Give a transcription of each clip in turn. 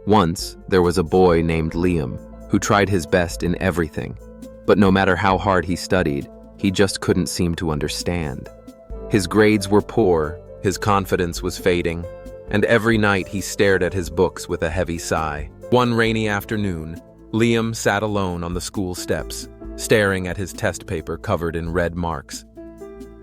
Once, there was a boy named Liam who tried his best in everything, but no matter how hard he studied, he just couldn't seem to understand. His grades were poor, his confidence was fading, and every night he stared at his books with a heavy sigh. One rainy afternoon, Liam sat alone on the school steps, staring at his test paper covered in red marks.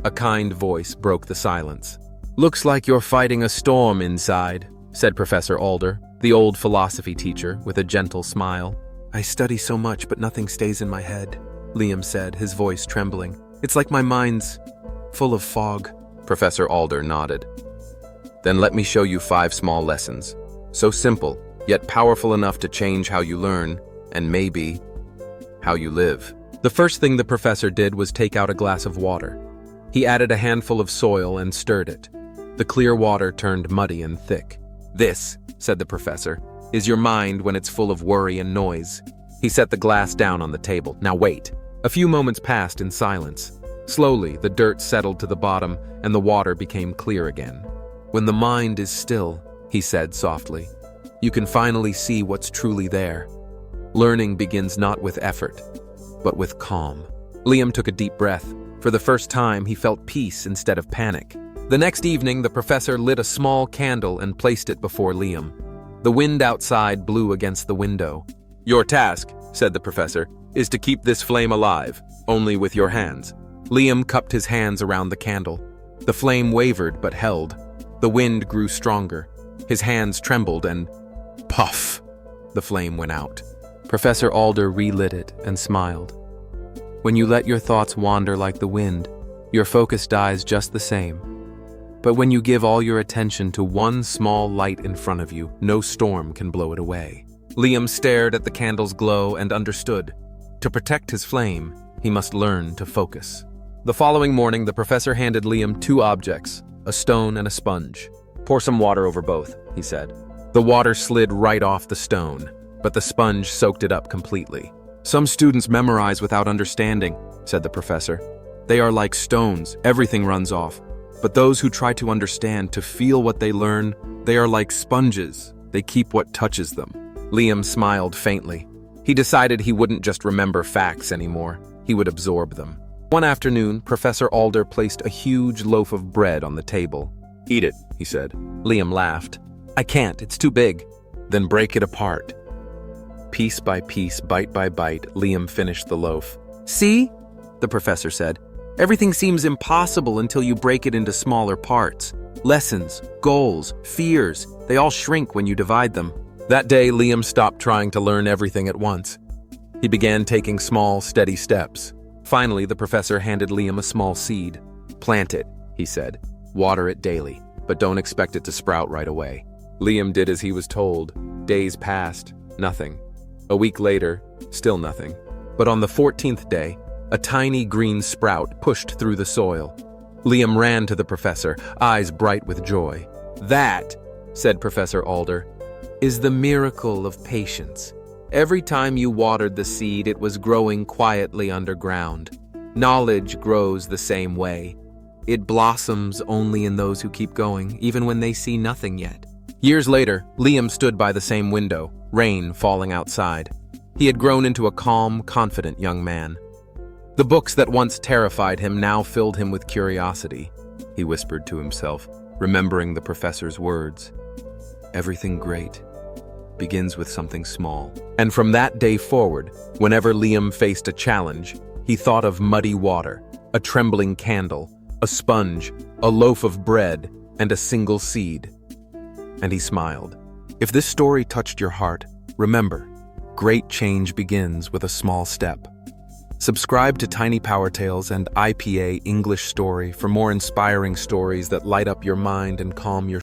A kind voice broke the silence. "Looks like you're fighting a storm inside," said Professor Alder, the old philosophy teacher, with a gentle smile. "I study so much, but nothing stays in my head," Liam said, his voice trembling. "It's like my mind's full of fog." Professor Alder nodded. "Then let me show you 5 small lessons. So simple, yet powerful enough to change how you learn, and maybe how you live." The first thing the professor did was take out a glass of water. He added a handful of soil and stirred it. The clear water turned muddy and thick. "This," said the professor, "is your mind when it's full of worry and noise." He set the glass down on the table. "Now wait." A few moments passed in silence. Slowly, the dirt settled to the bottom and the water became clear again. "When the mind is still," he said softly, "you can finally see what's truly there. Learning begins not with effort, but with calm." Liam took a deep breath. For the first time, he felt peace instead of panic. The next evening, the professor lit a small candle and placed it before Liam. The wind outside blew against the window. "Your task," said the professor, "is to keep this flame alive, only with your hands." Liam cupped his hands around the candle. The flame wavered but held. The wind grew stronger. His hands trembled and puff! The flame went out. Professor Alder relit it and smiled. "When you let your thoughts wander like the wind, your focus dies just the same. But when you give all your attention to one small light in front of you, no storm can blow it away." Liam stared at the candle's glow and understood. To protect his flame, he must learn to focus. The following morning, the professor handed Liam 2 objects, a stone and a sponge. "Pour some water over both," he said. The water slid right off the stone, but the sponge soaked it up completely. "Some students memorize without understanding," said the professor. "They are like stones, everything runs off. But those who try to understand, to feel what they learn, they are like sponges. They keep what touches them." Liam smiled faintly. He decided he wouldn't just remember facts anymore. He would absorb them. One afternoon, Professor Alder placed a huge loaf of bread on the table. "Eat it," he said. Liam laughed. "I can't, it's too big." "Then break it apart." Piece by piece, bite by bite, Liam finished the loaf. "See?" the professor said. "Everything seems impossible until you break it into smaller parts. Lessons, goals, fears, they all shrink when you divide them." That day, Liam stopped trying to learn everything at once. He began taking small, steady steps. Finally, the professor handed Liam a small seed. "Plant it," he said. "Water it daily, but don't expect it to sprout right away." Liam did as he was told. Days passed, nothing. A week later, still nothing. But on the 14th day, a tiny green sprout pushed through the soil. Liam ran to the professor, eyes bright with joy. "That," said Professor Alder, "is the miracle of patience. Every time you watered the seed, it was growing quietly underground. Knowledge grows the same way. It blossoms only in those who keep going, even when they see nothing yet." Years later, Liam stood by the same window, rain falling outside. He had grown into a calm, confident young man. The books that once terrified him now filled him with curiosity. He whispered to himself, remembering the professor's words. "Everything great begins with something small." And from that day forward, whenever Liam faced a challenge, he thought of muddy water, a trembling candle, a sponge, a loaf of bread, and a single seed. And he smiled. If this story touched your heart, remember, great change begins with a small step. Subscribe to Tiny Power Tales and IPA English Story for more inspiring stories that light up your mind and calm your